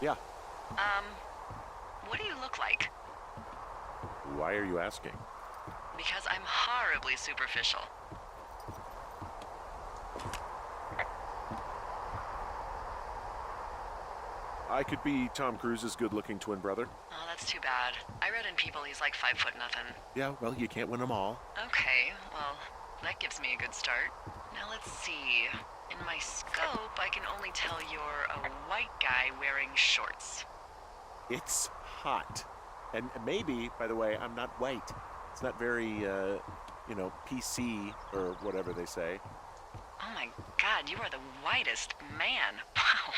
Yeah. Um, what do you look like? Why are you asking? Because I'm horribly superficial. I could be Tom Cruise's good-looking twin brother. Oh, that's too bad. I read in People he's like 5 foot nothing. Yeah, well, you can't win them all. Okay, well, that gives me a good start. Now let's see. In my scope, I can only tell you're a white guy wearing shorts. It's hot. And maybe, by the way, I'm not white. It's not very, PC or whatever they say. Oh my god, you are the whitest man. Wow.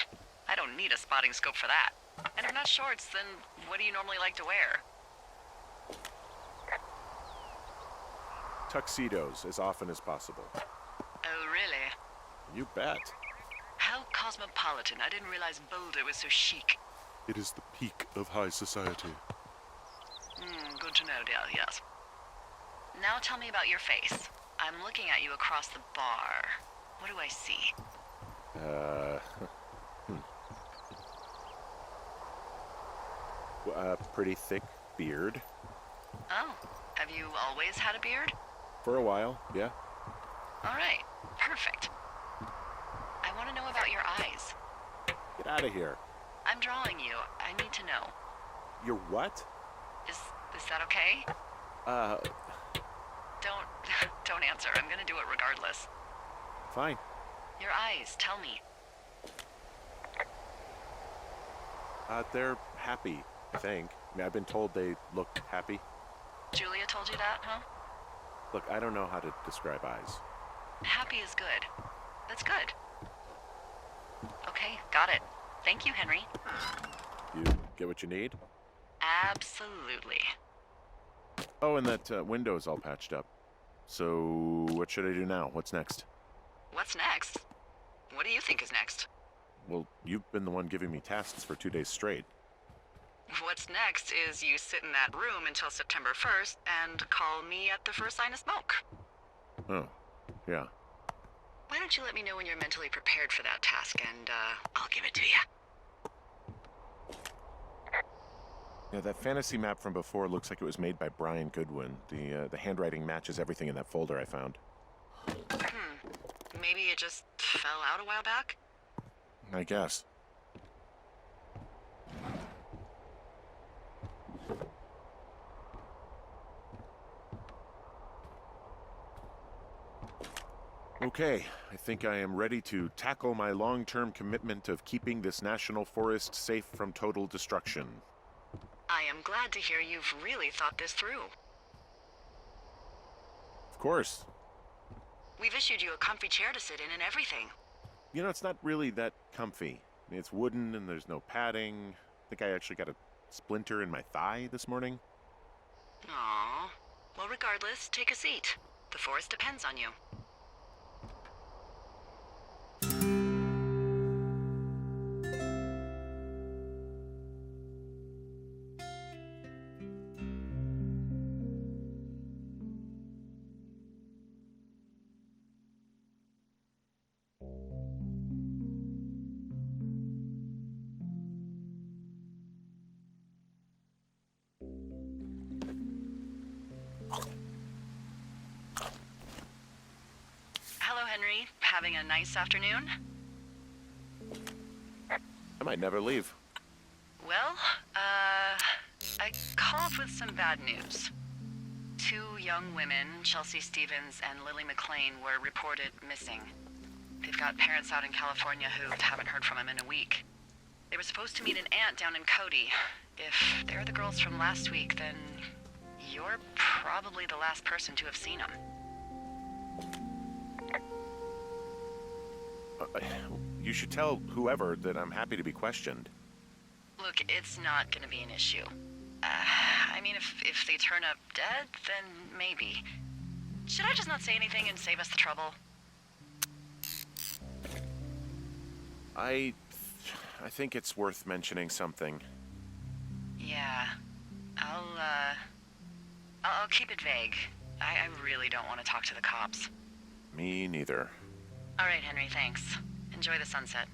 I don't need a spotting scope for that. And if not shorts, then what do you normally like to wear? Tuxedos as often as possible. Oh, really? You bet. How cosmopolitan. I didn't realize Boulder was so chic. It is the peak of high society. Good to know, dear, yes. Now tell me about your face. I'm looking at you across the bar. What do I see? A pretty thick beard. Oh, have you always had a beard? For a while, yeah. All right, perfect. I want to know about your eyes. Get out of here. I'm drawing you. I need to know. You're what? Is that okay? Don't don't answer. I'm gonna do it regardless. Fine. Your eyes, tell me. They're happy, I think. I mean, I've been told they look happy. Julia told you that, huh? Look, I don't know how to describe eyes. Happy is good. That's good. Okay, got it. Thank you, Henry. You get what you need? Absolutely. Oh, and that window's all patched up. So, what should I do now? What's next? What's next? What do you think is next? Well, you've been the one giving me tasks for 2 days straight. What's next is you sit in that room until September 1st and call me at the first sign of smoke. Oh, yeah. Why don't you let me know when you're mentally prepared for that task, and I'll give it to you. Yeah, that fantasy map from before looks like it was made by Brian Goodwin. The handwriting matches everything in that folder I found. Maybe it just fell out a while back? I guess. Okay, I think I am ready to tackle my long-term commitment of keeping this national forest safe from total destruction. I am glad to hear you've really thought this through. Of course. We've issued you a comfy chair to sit in and everything. You know, it's not really that comfy. I mean, it's wooden and there's no padding. I think I actually got a splinter in my thigh this morning. Aww. Well, regardless, take a seat. The forest depends on you. Hello, Henry. Having a nice afternoon? I might never leave. Well, I called with some bad news. 2 young women, Chelsea Stevens and Lily McLean, were reported missing. They've got parents out in California who haven't heard from them in a week. They were supposed to meet an aunt down in Cody. If they're the girls from last week, then you're probably the last person to have seen them. You should tell whoever that I'm happy to be questioned. Look, it's not gonna be an issue. I mean, if they turn up dead, then maybe. Should I just not say anything and save us the trouble? I think it's worth mentioning something. Yeah. I'll keep it vague. I really don't want to talk to the cops. Me neither. All right, Henry, thanks. Enjoy the sunset.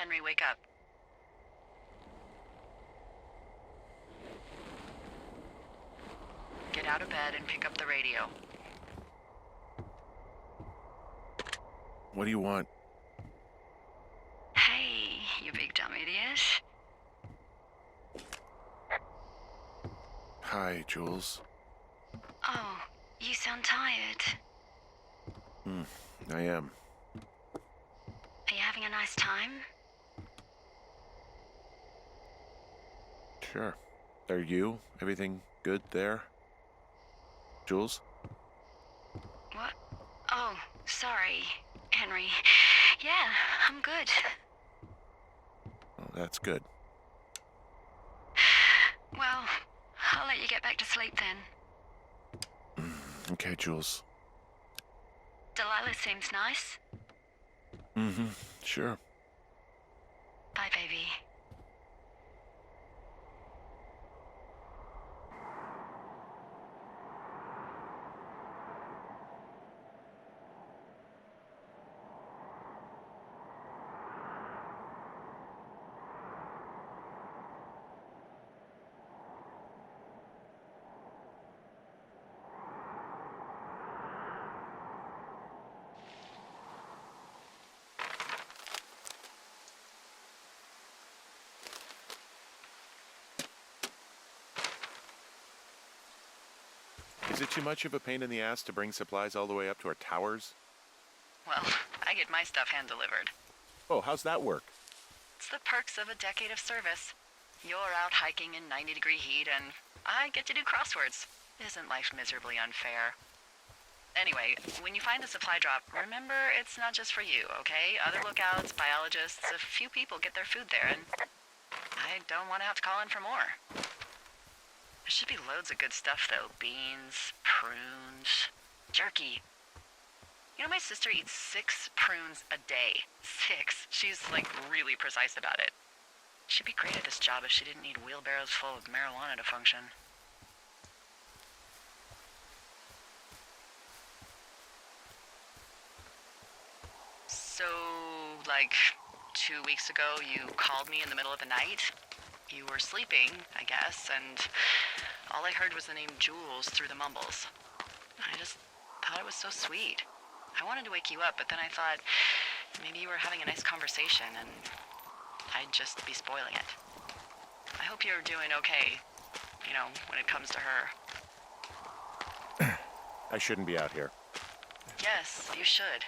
Henry, wake up. Get out of bed and pick up the radio. What do you want? Hey, you big dumb idiot. Hi, Jules. Oh, you sound tired. I am. Are you having a nice time? Sure. Are you? Everything good there? Jules? What? Oh, sorry, Henry. Yeah, I'm good. Oh, that's good. Well, I'll let you get back to sleep then. Okay, Jules. Delilah seems nice. Sure. Bye, baby. Is it too much of a pain in the ass to bring supplies all the way up to our towers? Well, I get my stuff hand-delivered. Oh, how's that work? It's the perks of a decade of service. You're out hiking in 90-degree heat, and I get to do crosswords. Isn't life miserably unfair? Anyway, when you find a supply drop, remember it's not just for you, okay? Other lookouts, biologists, a few people get their food there, and I don't want to have to call in for more. There should be loads of good stuff, though. Beans, prunes, jerky. You know, my sister eats 6 prunes a day. 6. She's, like, really precise about it. She'd be great at this job if she didn't need wheelbarrows full of marijuana to function. So, like, 2 weeks ago, you called me in the middle of the night? You were sleeping, I guess, and all I heard was the name Jules through the mumbles. I just thought it was so sweet. I wanted to wake you up, but then I thought maybe you were having a nice conversation and I'd just be spoiling it. I hope you're doing okay, you know, when it comes to her. I shouldn't be out here. Yes, you should.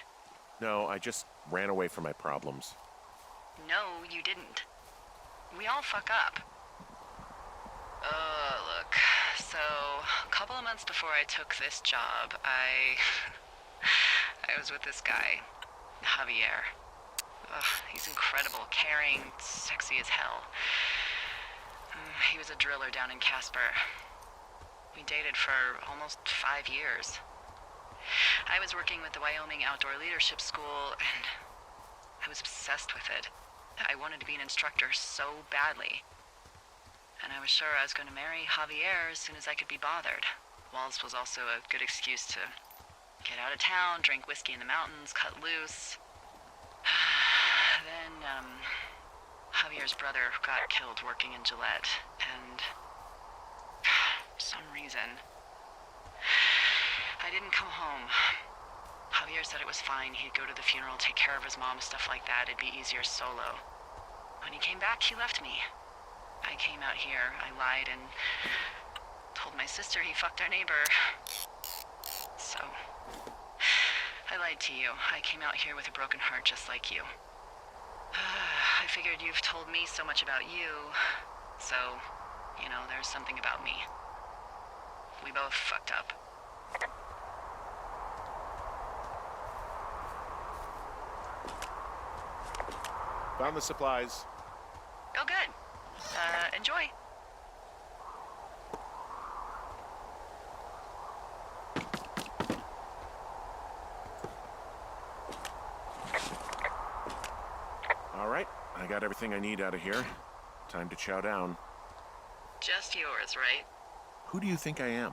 No, I just ran away from my problems. No, you didn't. We all fuck up. Look. So, a couple of months before I took this job, I was with this guy, Javier. Ugh, he's incredible, caring, sexy as hell. He was a driller down in Casper. We dated for almost 5 years. I was working with the Wyoming Outdoor Leadership School, and I was obsessed with it. I wanted to be an instructor so badly. And I was sure I was going to marry Javier as soon as I could be bothered. Walls was also a good excuse to get out of town, drink whiskey in the mountains, cut loose. Then, Javier's brother got killed working in Gillette, and for some reason, I didn't come home. Javier said it was fine. He'd go to the funeral, take care of his mom, stuff like that. It'd be easier solo. When he came back, he left me. I came out here. I lied and told my sister he fucked our neighbor. So, I lied to you. I came out here with a broken heart just like you. I figured you've told me so much about you, so, you know, there's something about me. We both fucked up. Found the supplies. Oh, good. Enjoy. All right, I got everything I need out of here. Time to chow down. Just yours, right? Who do you think I am?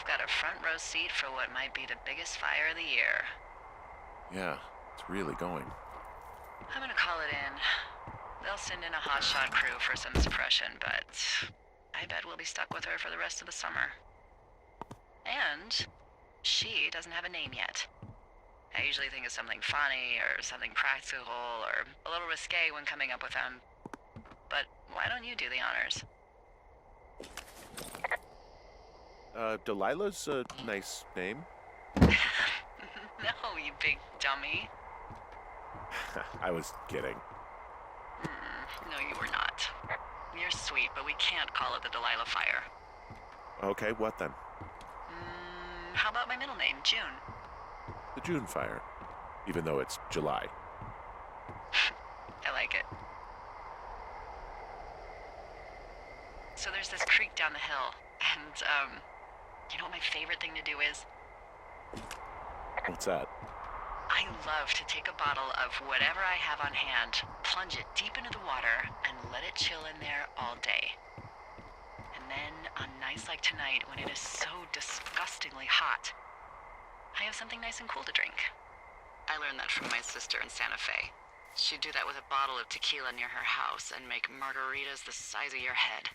got a front row seat for what might be the biggest fire of the year. Yeah, it's really going. I'm gonna call it in. They'll send in a hotshot crew for some suppression, but I bet we'll be stuck with her for the rest of the summer. And she doesn't have a name yet. I usually think of something funny or something practical or a little risque when coming up with them. But why don't you do the honors? Delilah's a nice name. No, you big dummy. I was kidding. No, you were not. You're sweet, but we can't call it the Delilah Fire. Okay, what then? How about my middle name, June? The June Fire, even though it's July. I like it. So there's this creek down the hill, and, you know what my favorite thing to do is? What's that? I love to take a bottle of whatever I have on hand, plunge it deep into the water, and let it chill in there all day. And then, on nights like tonight, when it is so disgustingly hot, I have something nice and cool to drink. I learned that from my sister in Santa Fe. She'd do that with a bottle of tequila near her house and make margaritas the size of your head.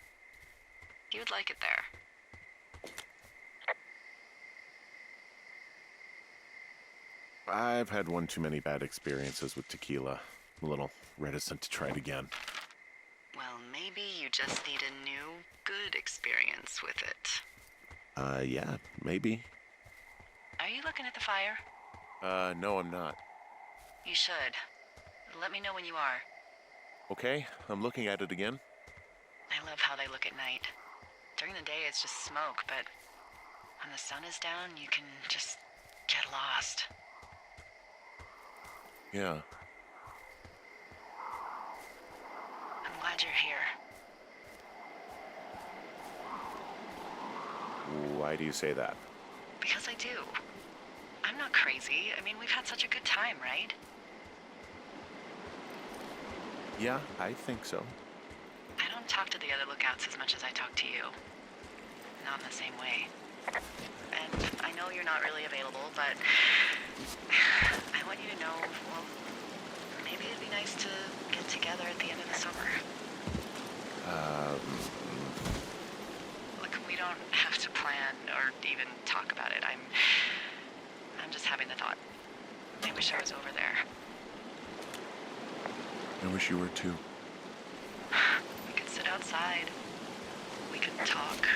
You'd like it there. I've had one too many bad experiences with tequila. I'm a little reticent to try it again. Well, maybe you just need a new, good experience with it. Yeah, maybe. Are you looking at the fire? No, I'm not. You should. Let me know when you are. Okay, I'm looking at it again. I love how they look at night. During the day, it's just smoke, but when the sun is down, you can just get lost. Yeah. I'm glad you're here. Why do you say that? Because I do. I'm not crazy. I mean, we've had such a good time, right? Yeah, I think so. I don't talk to the other lookouts as much as I talk to you. Not in the same way. And I know you're not really available, but I want you to know, well, maybe it'd be nice to get together at the end of the summer. Look, we don't have to plan or even talk about it. I'm just having the thought. I wish I was over there. I wish you were too. We could sit outside. We could talk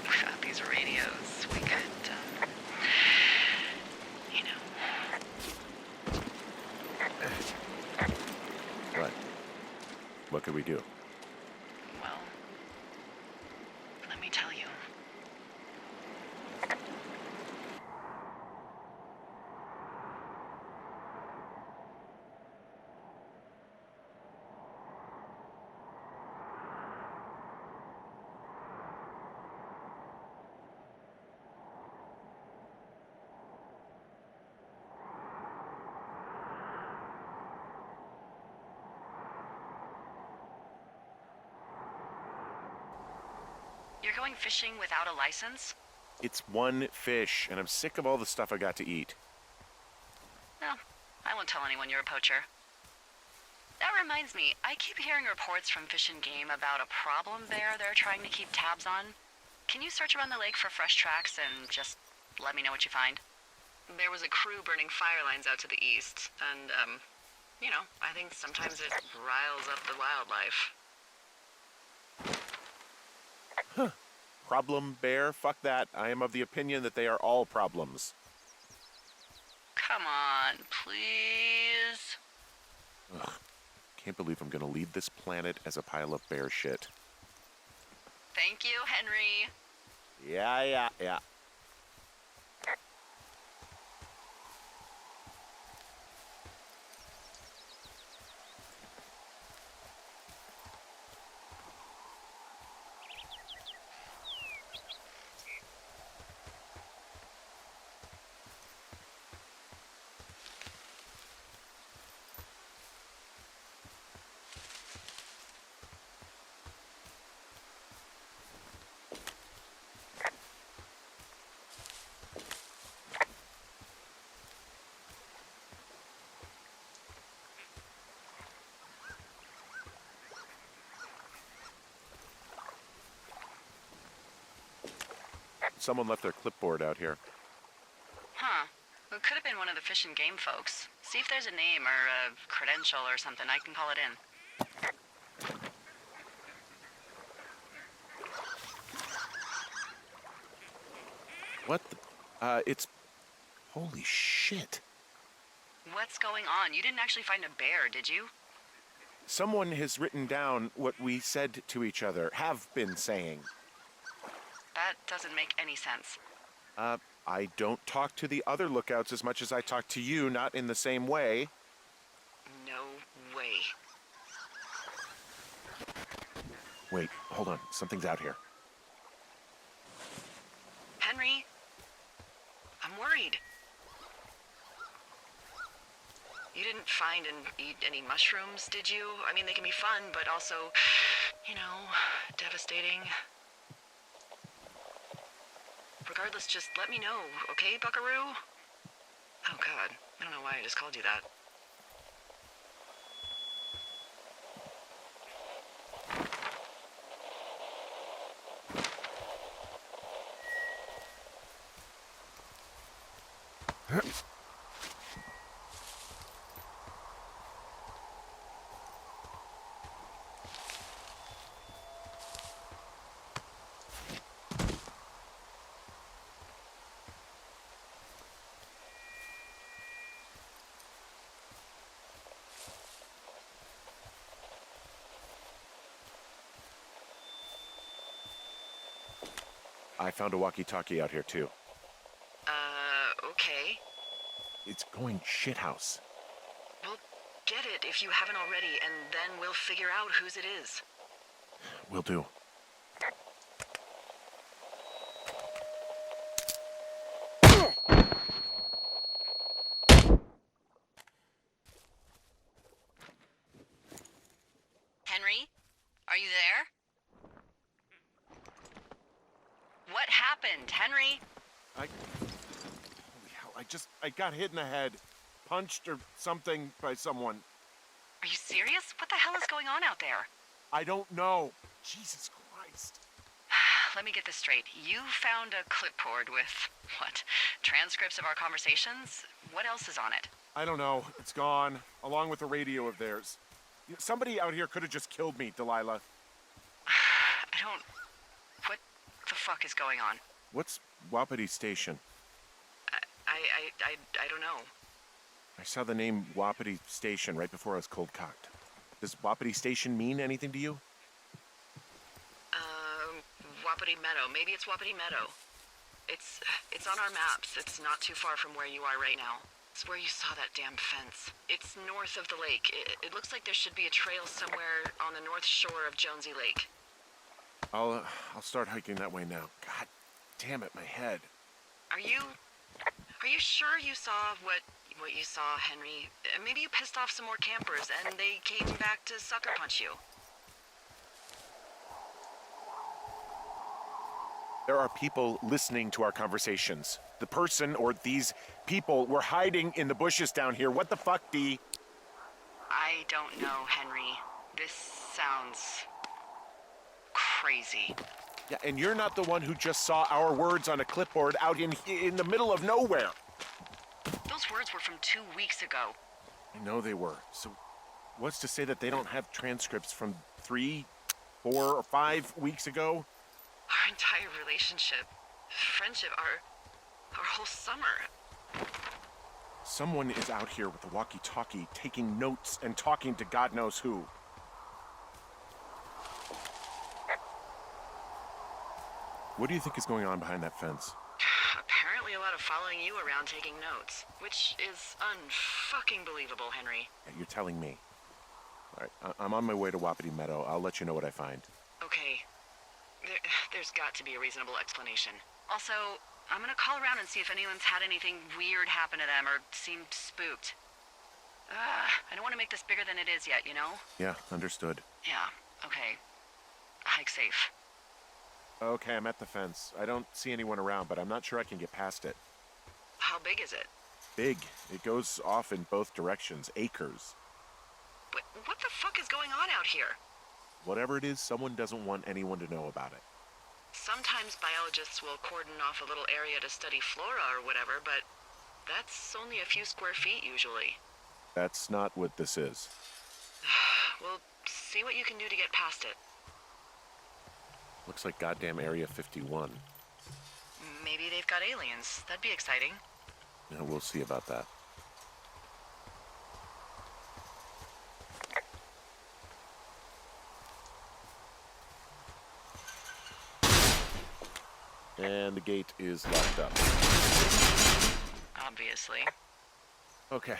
without these radios. We could, you know. What? What could we do? Well, let me tell you. You're going fishing without a license? It's one fish, and I'm sick of all the stuff I got to eat. No, I won't tell anyone you're a poacher. That reminds me, I keep hearing reports from Fish and Game about a problem there they're trying to keep tabs on. Can you search around the lake for fresh tracks and just let me know what you find? There was a crew burning fire lines out to the east, and, you know, I think sometimes it riles up the wildlife. Huh. Problem bear? Fuck that. I am of the opinion that they are all problems. Come on, please. Ugh. Can't believe I'm gonna leave this planet as a pile of bear shit. Thank you, Henry. Yeah. someone left their clipboard out here. Huh. It could have been one of the Fish and Game folks. See if there's a name or a credential or something. I can call it in. What the? It's... Holy shit. What's going on? You didn't actually find a bear, did you? Someone has written down what we said to each other, have been saying. That doesn't make any sense. I don't talk to the other lookouts as much as I talk to you, not in the same way. No way. Wait, hold on. Something's out here. Henry? I'm worried. You didn't find and eat any mushrooms, did you? I mean, they can be fun, but also, devastating. Regardless, just let me know, okay, buckaroo? Oh, God. I don't know why I just called you that. I found a walkie-talkie out here, too. Okay. It's going shithouse. Well, get it if you haven't already, and then we'll figure out whose it is. Will do. Henry? Are you there? What happened, Henry? Holy hell, I got hit in the head. Punched or something by someone. Are you serious? What the hell is going on out there? I don't know. Jesus Christ. Let me get this straight. You found a clipboard with, what, transcripts of our conversations? What else is on it? I don't know. It's gone, along with the radio of theirs. Somebody out here could have just killed me, Delilah. What the fuck is going on? What's Wapiti Station? I don't know. I saw the name Wapiti Station right before I was cold-cocked. Does Wapiti Station mean anything to you? Wapiti Meadow. Maybe it's Wapiti Meadow. It's on our maps. It's not too far from where you are right now. It's where you saw that damn fence. It's north of the lake. It looks like there should be a trail somewhere on the north shore of Jonesy Lake. I'll start hiking that way now. God damn it, my head. Are you sure you saw what you saw, Henry? Maybe you pissed off some more campers and they came back to sucker punch you. There are people listening to our conversations. The person or these people were hiding in the bushes down here. What the fuck, Dee? I don't know, Henry. This sounds crazy. Yeah, and you're not the one who just saw our words on a clipboard out in the middle of nowhere. Those words were from 2 weeks ago. I know they were. So what's to say that they don't have transcripts from 3, 4, or 5 weeks ago? Our entire relationship, friendship, our whole summer. Someone is out here with a walkie-talkie taking notes and talking to God knows who. What do you think is going on behind that fence? Apparently a lot of following you around taking notes, which is unfucking believable, Henry. Yeah, you're telling me. All right, I'm on my way to Wapiti Meadow. I'll let you know what I find. Okay. There's got to be a reasonable explanation. Also, I'm gonna call around and see if anyone's had anything weird happen to them or seemed spooked. I don't want to make this bigger than it is yet, you know? Yeah, understood. Yeah, okay. Hike safe. Okay, I'm at the fence. I don't see anyone around, but I'm not sure I can get past it. How big is it? Big. It goes off in both directions. Acres. What the fuck is going on out here? Whatever it is, someone doesn't want anyone to know about it. Sometimes biologists will cordon off a little area to study flora or whatever, but that's only a few square feet usually. That's not what this is. We'll see what you can do to get past it. Looks like goddamn Area 51. Maybe they've got aliens. That'd be exciting. Yeah, we'll see about that. And the gate is locked up. Obviously. Okay.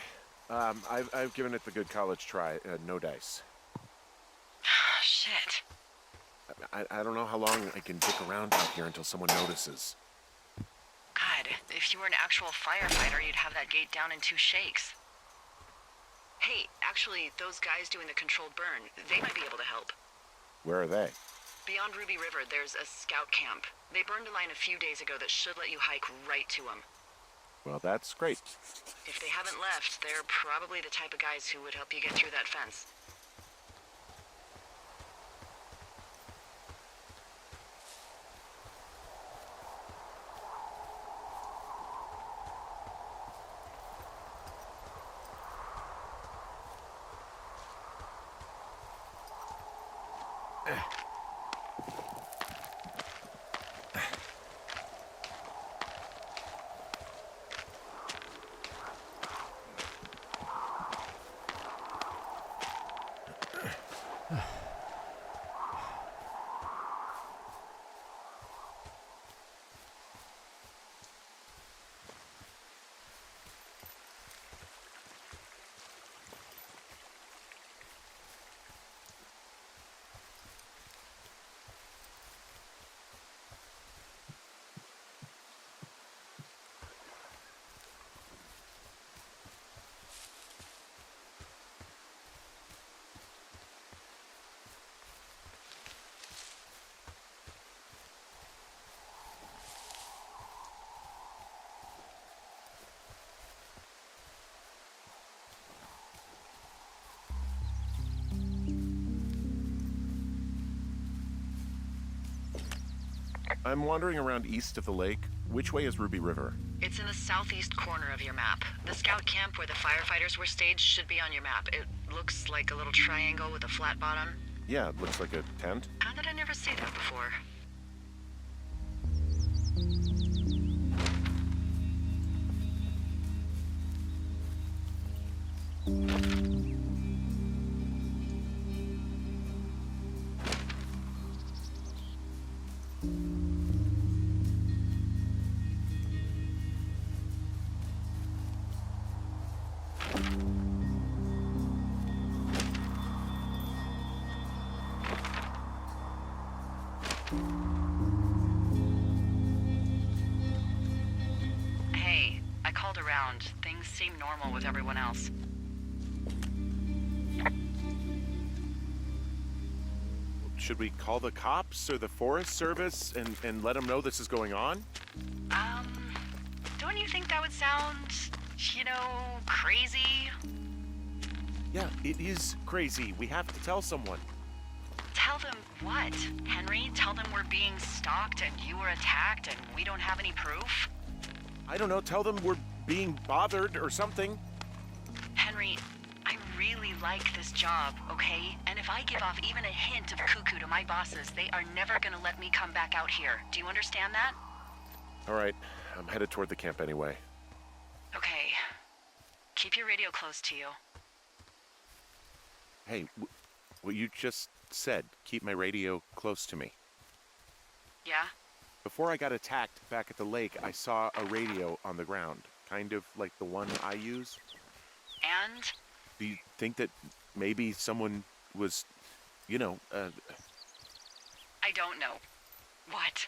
I've given it the good college try. No dice. Shit. I don't know how long I can dick around out here until someone notices. God, if you were an actual firefighter, you'd have that gate down in 2 shakes. Hey, actually, those guys doing the controlled burn, they might be able to help. Where are they? Beyond Ruby River, there's a scout camp. They burned a line a few days ago that should let you hike right to them. Well, that's great. If they haven't left, they're probably the type of guys who would help you get through that fence. I'm wandering around east of the lake. Which way is Ruby River? It's in the southeast corner of your map. The scout camp where the firefighters were staged should be on your map. It looks like a little triangle with a flat bottom. Yeah, it looks like a tent. How did I never see that before? Hey, I called around. Things seem normal with everyone else. Should we call the cops or the Forest Service and let them know this is going on? Don't you think that would sound, crazy? Yeah, it is crazy. We have to tell someone. Tell them what, Henry? Tell them we're being stalked and you were attacked and we don't have any proof? I don't know, tell them we're being bothered or something. Henry, I really like this job, okay? And if I give off even a hint of cuckoo to my bosses, they are never gonna let me come back out here. Do you understand that? All right, I'm headed toward the camp anyway. Okay. Keep your radio close to you. Hey, what you just said, keep my radio close to me. Yeah? Before I got attacked back at the lake, I saw a radio on the ground, kind of like the one I use. And? Do you think that maybe someone was, I don't know. What?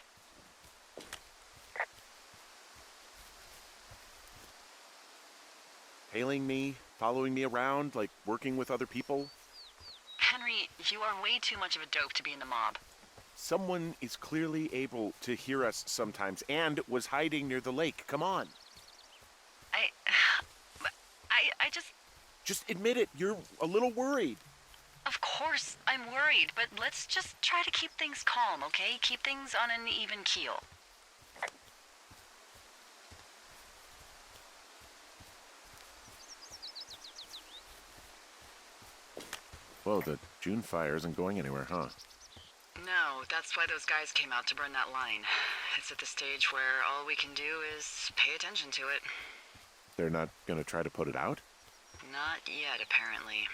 hailing me, following me around, like working with other people? Henry, you are way too much of a dope to be in the mob. Someone is clearly able to hear us sometimes and was hiding near the lake. Come on. I just... Just admit it. You're a little worried. Of course I'm worried, but let's just try to keep things calm, okay? Keep things on an even keel. Whoa, the June fire isn't going anywhere, huh? No, that's why those guys came out to burn that line. It's at the stage where all we can do is pay attention to it. They're not gonna try to put it out? Not yet, apparently.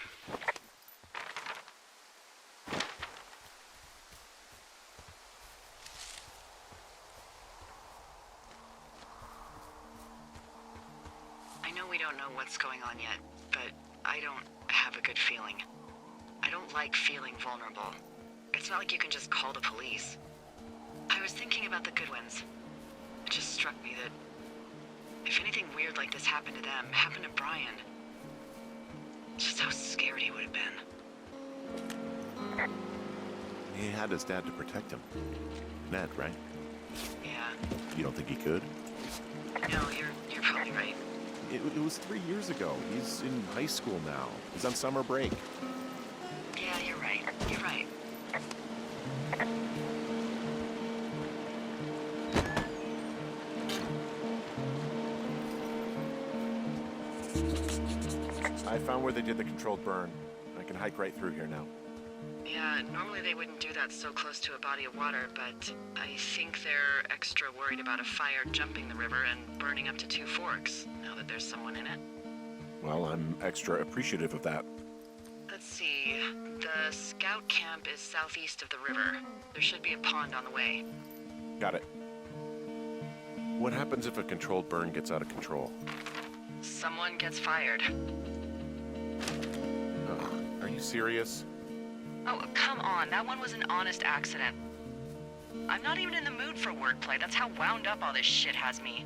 I know we don't know what's going on yet, but I don't have a good feeling. I don't like feeling vulnerable. It's not like you can just call the police. I was thinking about the Goodwins. It just struck me that if anything weird like this happened to them, happened to Brian, just how scared he would have been. He had his dad to protect him. Ned, right? Yeah. You don't think he could? No, you're probably right. It was 3 years ago. He's in high school now. He's on summer break. Yeah, you're right. You're right. I found where they did the controlled burn. I can hike right through here now. Yeah, normally they wouldn't do that so close to a body of water, but I think they're extra worried about a fire jumping the river and burning up to 2 forks, now that there's someone in it. Well, I'm extra appreciative of that. Let's see. The scout camp is southeast of the river. There should be a pond on the way. Got it. What happens if a controlled burn gets out of control? Someone gets fired. Are you serious? Oh, come on. That one was an honest accident. I'm not even in the mood for wordplay. That's how wound up all this shit has me.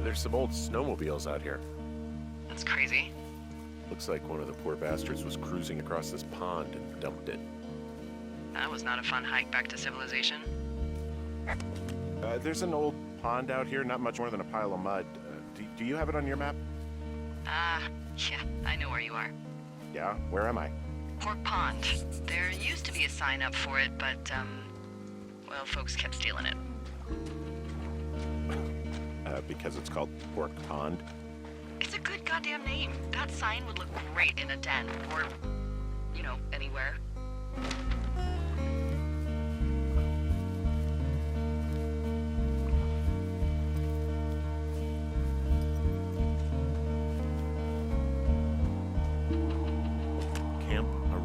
There's some old snowmobiles out here. That's crazy. Looks like one of the poor bastards was cruising across this pond and dumped it. That was not a fun hike back to civilization. There's an old pond out here, not much more than a pile of mud. Do you have it on your map? Yeah, I know where you are. Yeah? Where am I? Pork Pond. There used to be a sign up for it, but, well, folks kept stealing it. Because it's called Pork Pond. It's a good goddamn name. That sign would look great in a den, or, you know, anywhere.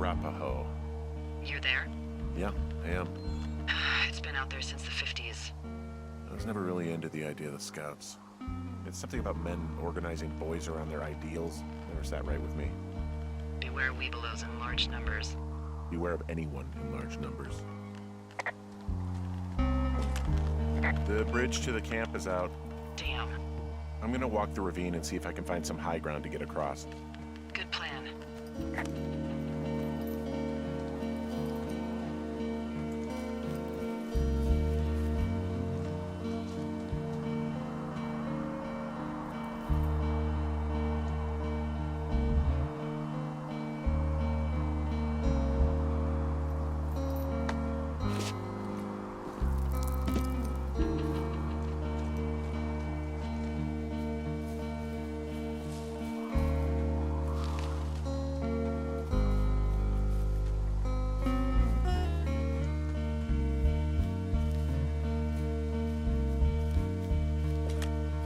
Arapaho. You're there? Yeah, I am. It's been out there since the 50s. I was never really into the idea of the Scouts. It's something about men organizing boys around their ideals. Never sat right with me. Beware weebelows in large numbers. Beware of anyone in large numbers. The bridge to the camp is out. Damn. I'm gonna walk the ravine and see if I can find some high ground to get across. Good plan.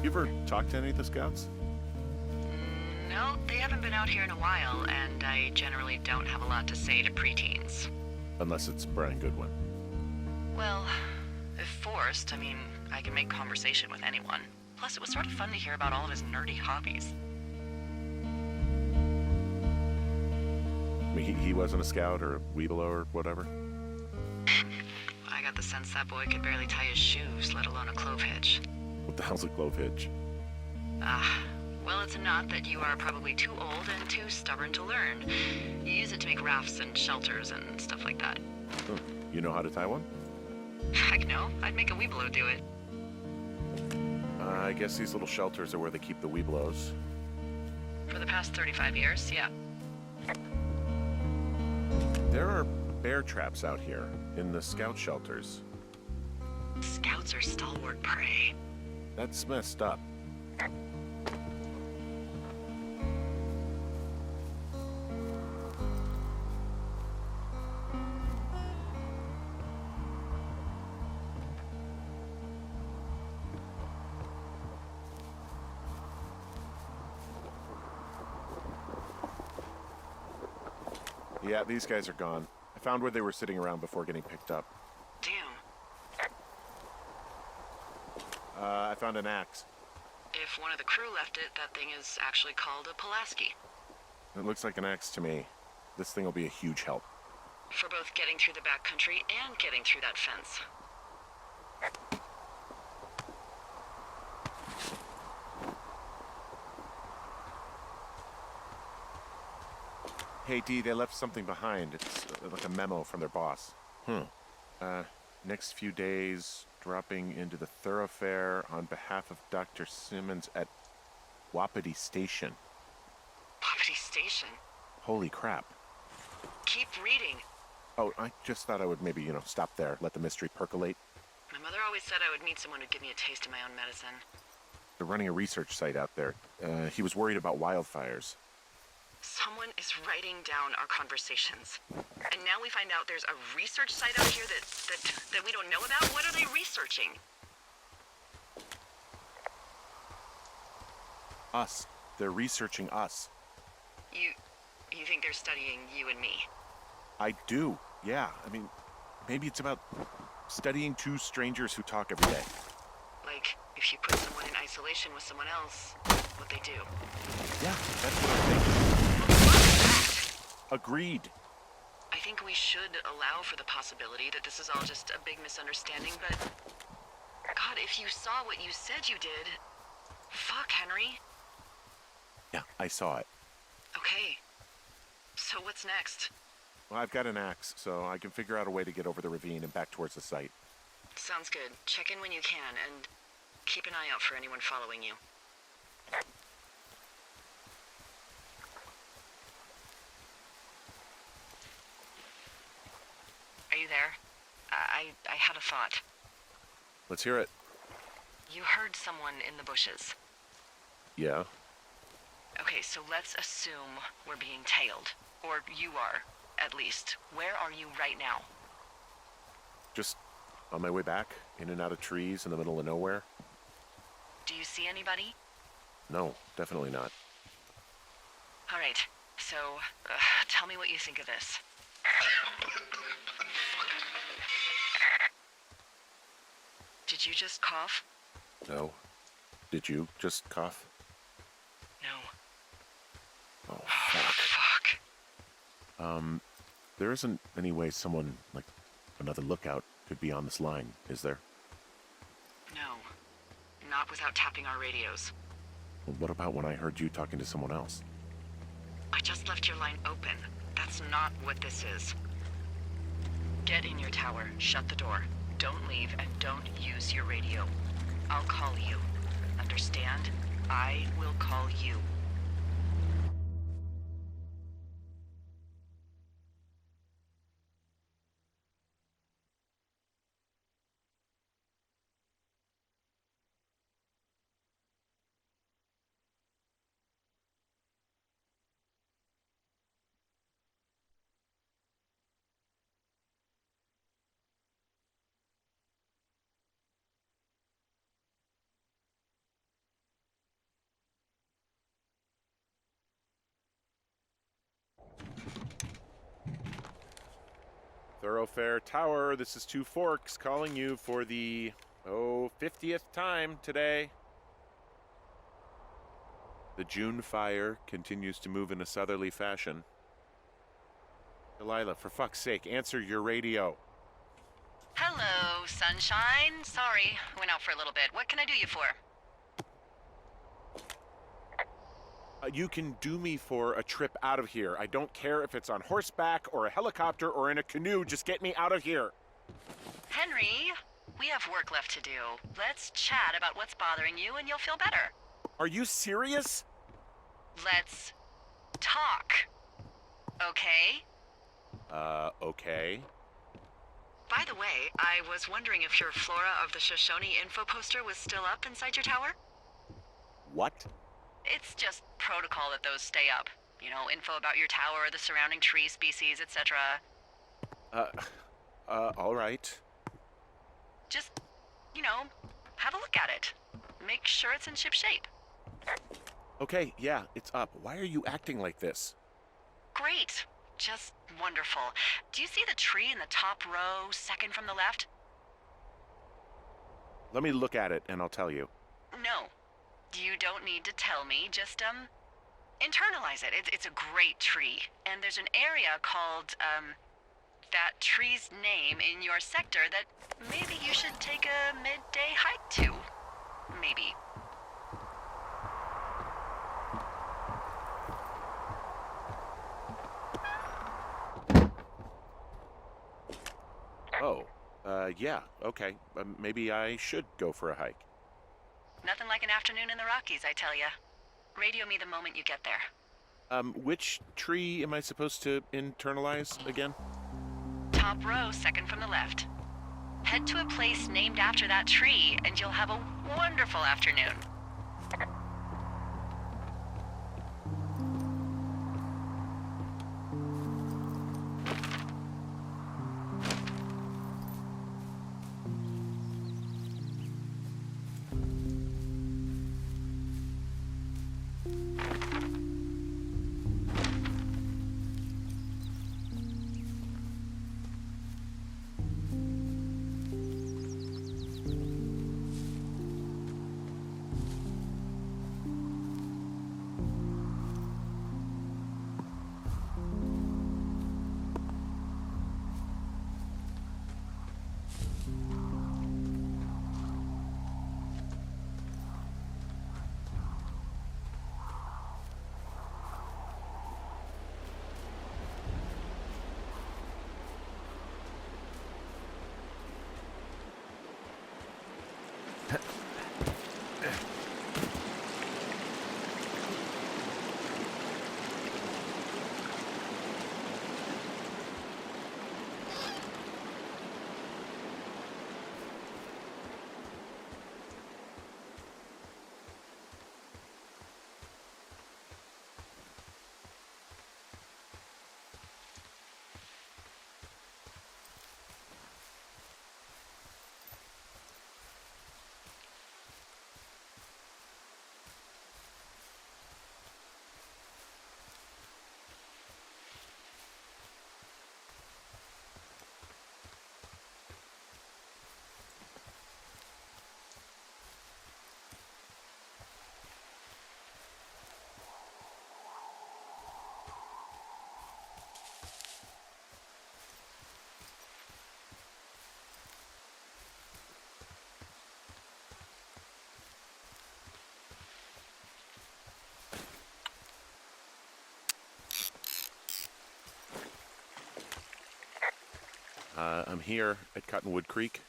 You ever talked to any of the Scouts? No, they haven't been out here in a while, and I generally don't have a lot to say to preteens. Unless it's Brian Goodwin. Well, if forced, I mean, I can make conversation with anyone. Plus, it was sort of fun to hear about all of his nerdy hobbies. I mean, he wasn't a Scout or a Weebelo or whatever? I got the sense that boy could barely tie his shoes, let alone a clove hitch. What the hell's a clove hitch? Well, it's a knot that you are probably too old and too stubborn to learn. You use it to make rafts and shelters and stuff like that. Oh, you know how to tie one? Heck no, I'd make a weebelo do it. I guess these little shelters are where they keep the Weebelos. For the past 35 years, yeah. There are bear traps out here in the Scout shelters. Scouts are stalwart prey. That's messed up. Yeah, these guys are gone. I found where they were sitting around before getting picked up. Damn. I found an axe. If one of the crew left it, that thing is actually called a Pulaski. It looks like an axe to me. This thing will be a huge help. For both getting through the backcountry and getting through that fence. Hey, Dee, they left something behind. It's like a memo from their boss. Next few days, dropping into the thoroughfare on behalf of Dr. Simmons at Wapiti Station. Wapiti Station? Holy crap. Keep reading. Oh, I just thought I would maybe, stop there, let the mystery percolate. My mother always said I would meet someone who'd give me a taste of my own medicine. They're running a research site out there. He was worried about wildfires. Someone is writing down our conversations. And now we find out there's a research site out here that we don't know about? What are they researching? Us. They're researching us. You think they're studying you and me? I do, yeah. I mean, maybe it's about studying two strangers who talk every day. Like, if you put someone in isolation with someone else, what they do. Yeah, that's what I'm thinking. Agreed. I think we should allow for the possibility that this is all just a big misunderstanding, but... God, if you saw what you said you did... Fuck, Henry. Yeah, I saw it. Okay. So what's next? Well, I've got an axe, so I can figure out a way to get over the ravine and back towards the site. Sounds good. Check in when you can, and keep an eye out for anyone following you. Are you there? I had a thought. Let's hear it. You heard someone in the bushes. Yeah? Okay, so let's assume we're being tailed. Or you are, at least. Where are you right now? Just on my way back, in and out of trees in the middle of nowhere. Do you see anybody? No, definitely not. All right, so tell me what you think of this. Did you just cough? No. Did you just cough? No. Oh, fuck. Fuck. There isn't any way someone, like another lookout, could be on this line, is there? No. Not without tapping our radios. Well, what about when I heard you talking to someone else? I just left your line open. That's not what this is. Get in your tower, shut the door. Don't leave, and don't use your radio. I'll call you. Understand? I will call you. Thoroughfare Tower, this is Two Forks calling you for the, 50th time today. The June fire continues to move in a southerly fashion. Delilah, for fuck's sake, answer your radio. Hello, sunshine. Sorry, went out for a little bit. What can I do you for? You can do me for a trip out of here. I don't care if it's on horseback or a helicopter or in a canoe. Just get me out of here. Henry, we have work left to do. Let's chat about what's bothering you and you'll feel better. Are you serious? Let's talk. Okay? Okay. By the way, I was wondering if your Flora of the Shoshone info poster was still up inside your tower? What? It's just protocol that those stay up. You know, info about your tower, the surrounding tree species, etc. All right. Just, you know, have a look at it. Make sure it's in ship shape. Okay, yeah, it's up. Why are you acting like this? Great. Just wonderful. Do you see the tree in the top row, second from the left? Let me look at it and I'll tell you. No. You don't need to tell me. Just, internalize it. It's a great tree. And there's an area called, that tree's name in your sector that maybe you should take a midday hike to. Maybe. Oh, yeah, okay. Maybe I should go for a hike. Nothing like an afternoon in the Rockies, I tell ya. Radio me the moment you get there. Which tree am I supposed to internalize again? Top row, second from the left. Head to a place named after that tree, and you'll have a wonderful afternoon. I'm here at Cottonwood Creek.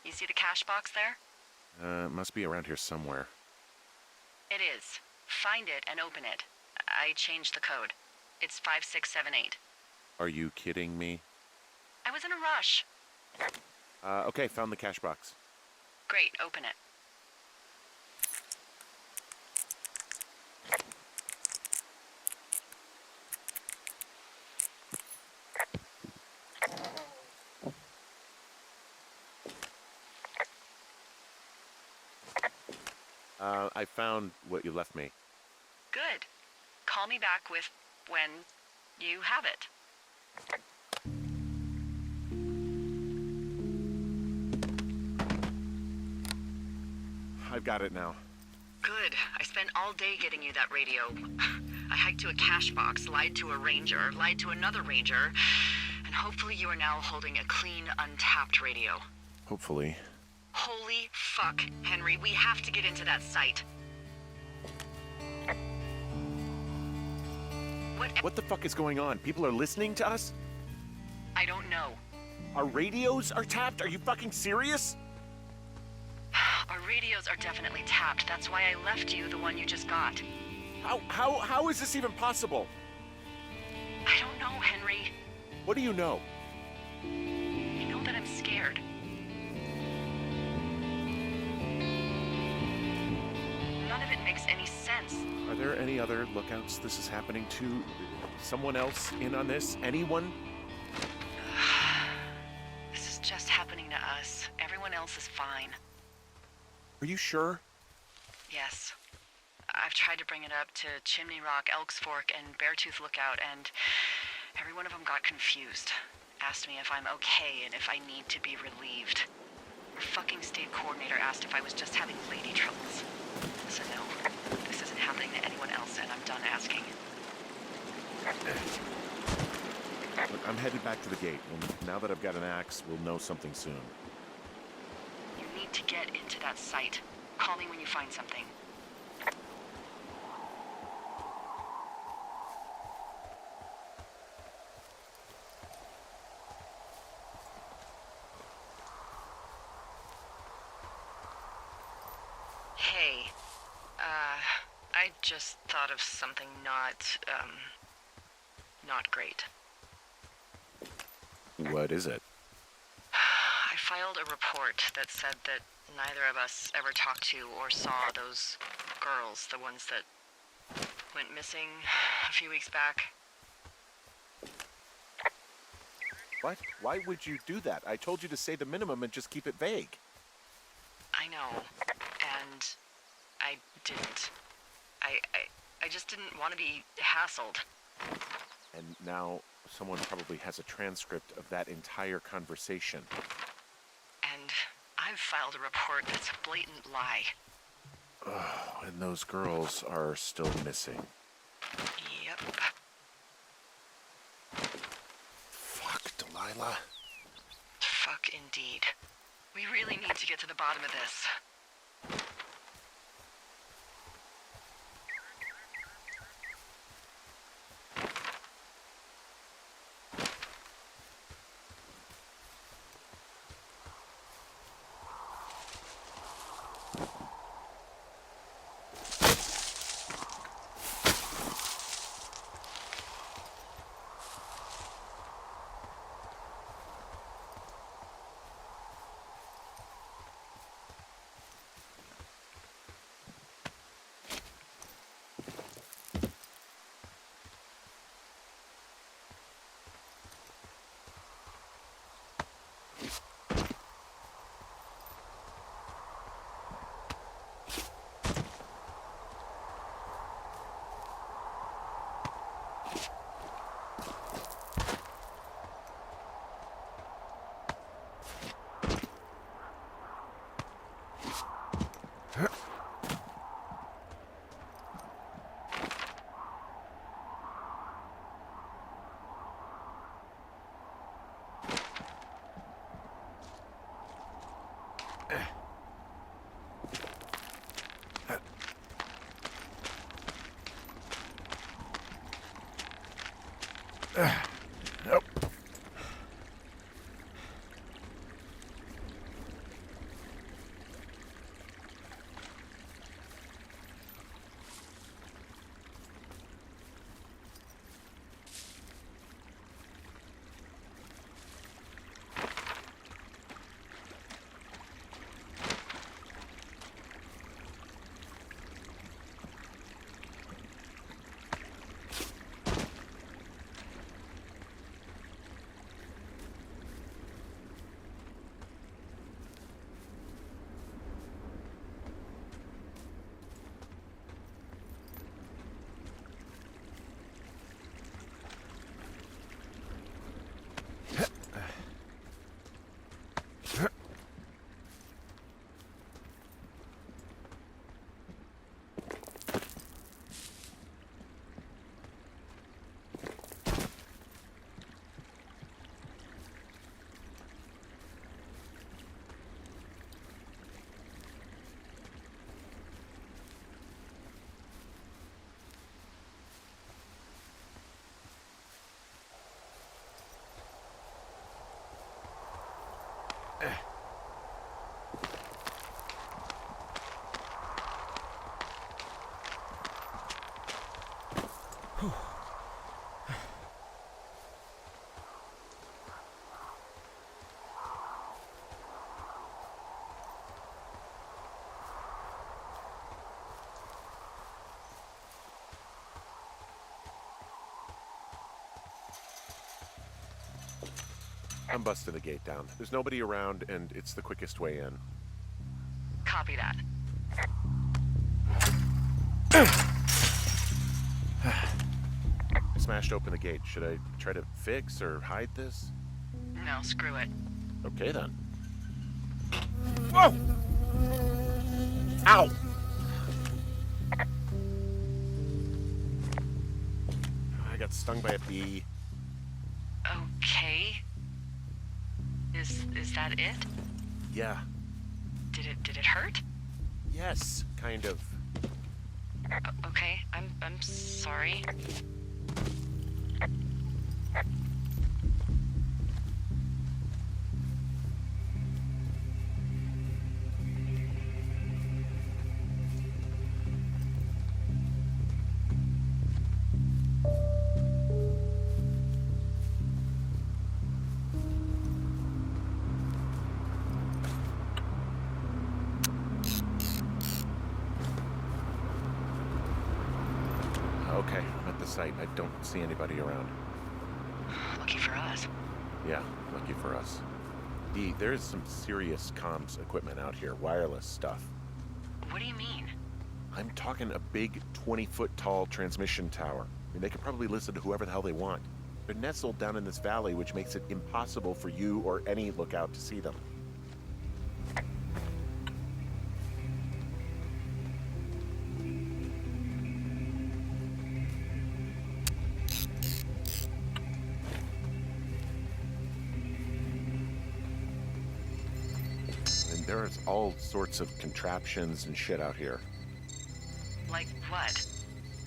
You see the cash box there? Must be around here somewhere. It is. Find it and open it. I changed the code. It's 5678. Are you kidding me? I was in a rush. Okay, found the cash box. Great, open it. I found what you left me. Good. Call me back with when you have it. I've got it now. Good. I spent all day getting you that radio. I hiked to a cash box, lied to a ranger, lied to another ranger, and hopefully you are now holding a clean, untapped radio. Hopefully. Holy fuck, Henry, we have to get into that site. What the fuck is going on? People are listening to us? I don't know. Our radios are tapped? Are you fucking serious? Our radios are definitely tapped. That's why I left you the one you just got. How is this even possible? I don't know, Henry. What do you know? You know that I'm scared. None of it makes any sense. Are there any other lookouts this is happening to? Someone else in on this? Anyone? This is just happening to us. Everyone else is fine. Are you sure? Yes. I've tried to bring it up to Chimney Rock, Elks Fork, and Beartooth Lookout, and every one of them got confused. Asked me if I'm okay and if I need to be relieved. Our fucking state coordinator asked if I was just having lady troubles. So no, this isn't happening to anyone else, and I'm done asking. Look, I'm headed back to the gate, and now that I've got an axe, we'll know something soon. You need to get into that site. Call me when you find something. Hey, I just thought of something not great. What is it? I filed a report that said that neither of us ever talked to or saw those girls, the ones that went missing a few weeks back. What? Why would you do that? I told you to say the minimum and just keep it vague. I know, and I didn't. I just didn't want to be hassled. And now someone probably has a transcript of that entire conversation. And I've filed a report that's a blatant lie. Oh, and those girls are still missing. Yep. Fuck, Delilah. Fuck indeed. We really need to get to the bottom of this. Nope. I'm busting the gate down. There's nobody around, and it's the quickest way in. Copy that. I smashed open the gate. Should I try to fix or hide this? No, screw it. Okay, then. Whoa! Ow! I got stung by a bee. Okay. Is that it? Yeah. Did it hurt? Yes, kind of. Okay, I'm sorry. Okay, I'm at the site. I don't see anybody around. Lucky for us. Yeah, lucky for us. Dee, there's some serious comms equipment out here, wireless stuff. What do you mean? I'm talking a big 20-foot tall transmission tower. I mean, they could probably listen to whoever the hell they want. They're nestled down in this valley, which makes it impossible for you or any lookout to see them. And there's all sorts of contraptions and shit out here. Like what?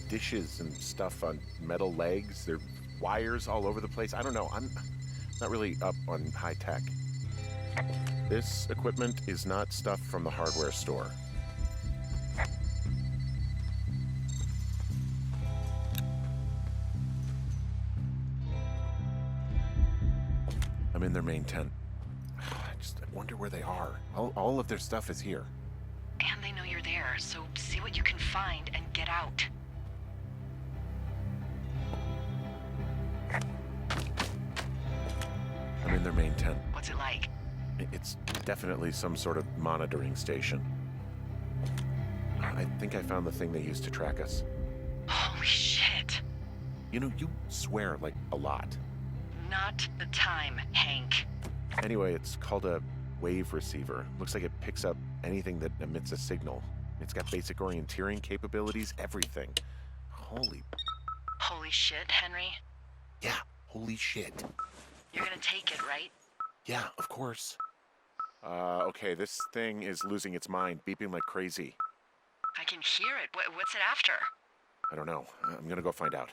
Dishes and stuff on metal legs. There are wires all over the place. I don't know. I'm not really up on high tech. This equipment is not stuff from the hardware store. I'm in their main tent. I wonder where they are. All of their stuff is here. And they know you're there, so see what you can find and get out. I'm in their main tent. What's it like? It's definitely some sort of monitoring station. I think I found the thing they used to track us. Holy shit. You know, you swear like a lot. Not the time, Hank. Anyway, it's called a wave receiver. Looks like it picks up anything that emits a signal. It's got basic orienteering capabilities, everything. Holy Shit, Henry. Yeah, holy shit. You're gonna take it, right? Yeah, of course. Okay, this thing is losing its mind, beeping like crazy. I can hear it. What's it after? I don't know. I'm gonna go find out.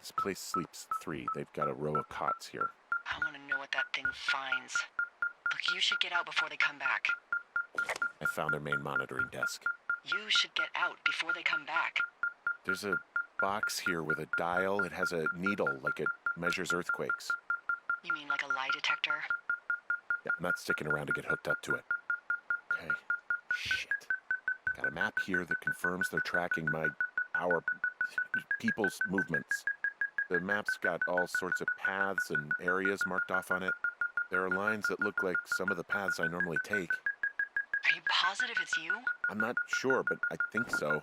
This place sleeps 3. They've got a row of cots here. I want to know what that thing finds. Look, you should get out before they come back. I found their main monitoring desk. You should get out before they come back. There's a box here with a dial. It has a needle, like it measures earthquakes. You mean like a lie detector? Yeah, I'm not sticking around to get hooked up to it. Okay. Shit. Got a map here that confirms they're tracking our people's movements. The map's got all sorts of paths and areas marked off on it. There are lines that look like some of the paths I normally take. Are you positive it's you? I'm not sure, but I think so.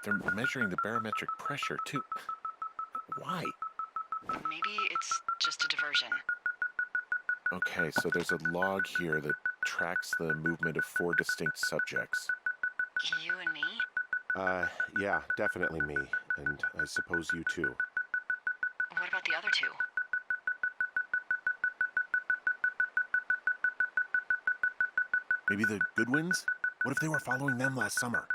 They're measuring the barometric pressure, too. Why? Maybe it's just a diversion. Okay, so there's a log here that tracks the movement of 4 distinct subjects. You and me? Yeah, definitely me. And I suppose you too. What about the other 2? Maybe the Goodwins? What if they were following them last summer?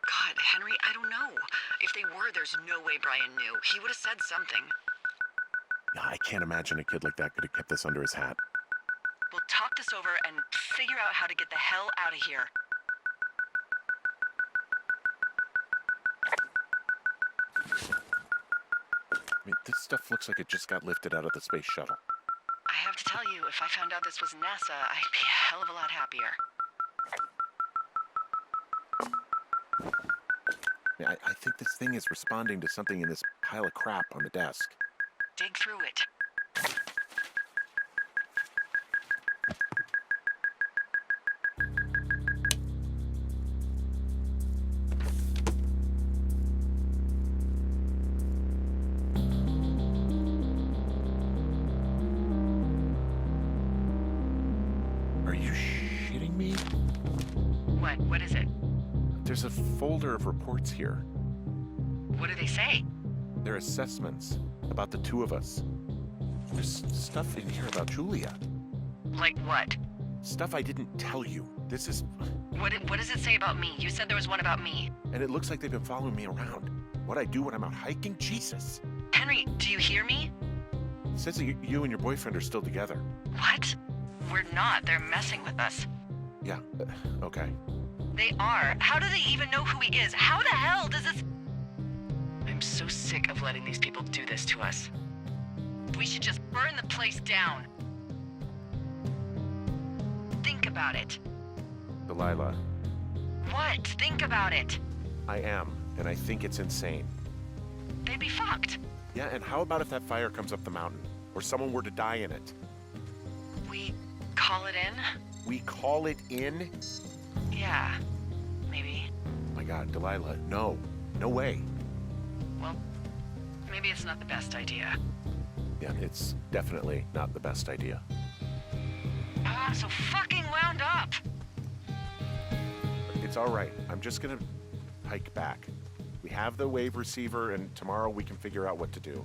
God, Henry, I don't know. If they were, there's no way Brian knew. He would have said something. Yeah, I can't imagine a kid like that could have kept this under his hat. We'll talk this over and figure out how to get the hell out of here. I mean, this stuff looks like it just got lifted out of the space shuttle. I have to tell you, if I found out this was NASA, I'd be a hell of a lot happier. I think this thing is responding to something in this pile of crap on the desk. Dig through it. Are you shitting me? What? What is it? There's a folder of reports here. What do they say? They're assessments about the two of us. There's stuff in here about Julia. Like what? Stuff I didn't tell you. This is... What does it say about me? You said there was one about me. And it looks like they've been following me around. What I do when I'm out hiking? Jesus. Henry, do you hear me? It says that you and your boyfriend are still together. What? We're not. They're messing with us. Yeah, okay. They are. How do they even know who he is? How the hell does this... I'm so sick of letting these people do this to us. We should just burn the place down. Think about it. Delilah, What? Think about it. I am, and I think it's insane. They'd be fucked. Yeah, and how about if that fire comes up the mountain? Or someone were to die in it? We call it in? We call it in? Yeah, maybe. My God, Delilah, no. No way. Well, maybe it's not the best idea. Yeah, it's definitely not the best idea. Oh, I'm so fucking wound up. It's all right. I'm just gonna hike back. We have the wave receiver, and tomorrow we can figure out what to do.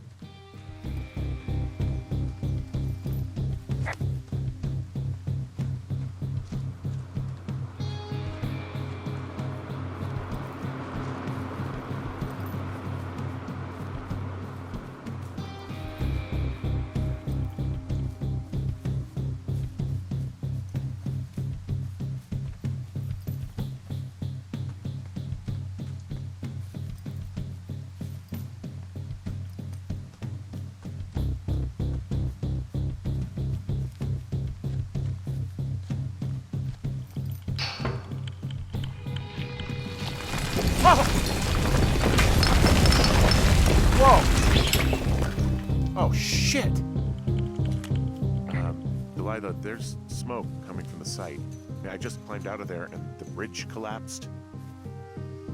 Whoa! Oh, shit! Delilah, there's smoke coming from the site. I just climbed out of there and the bridge collapsed.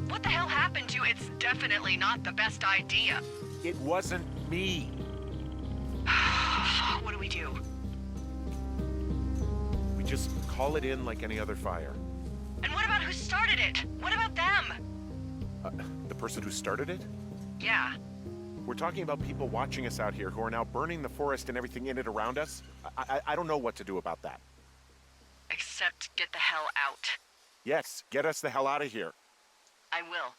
What the hell happened to you? It's definitely not the best idea. It wasn't me. What do we do? We just call it in like any other fire. And what about who started it? What about them? The person who started it? Yeah. We're talking about people watching us out here who are now burning the forest and everything in it around us. I don't know what to do about that. Except get the hell out. Yes, get us the hell out of here. I will.